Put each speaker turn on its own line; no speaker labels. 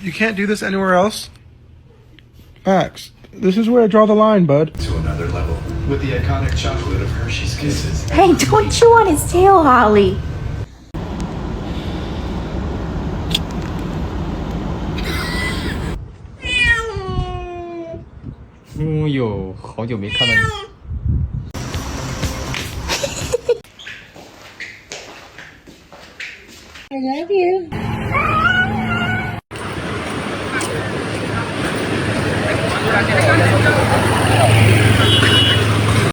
You can't do this anywhere else? Max, this is where I draw the line, bud.
To another level with the iconic chocolate of Hershey's Kisses.
Hey, don't chew on his tail, Holly.
有好久没看到你。
I love you.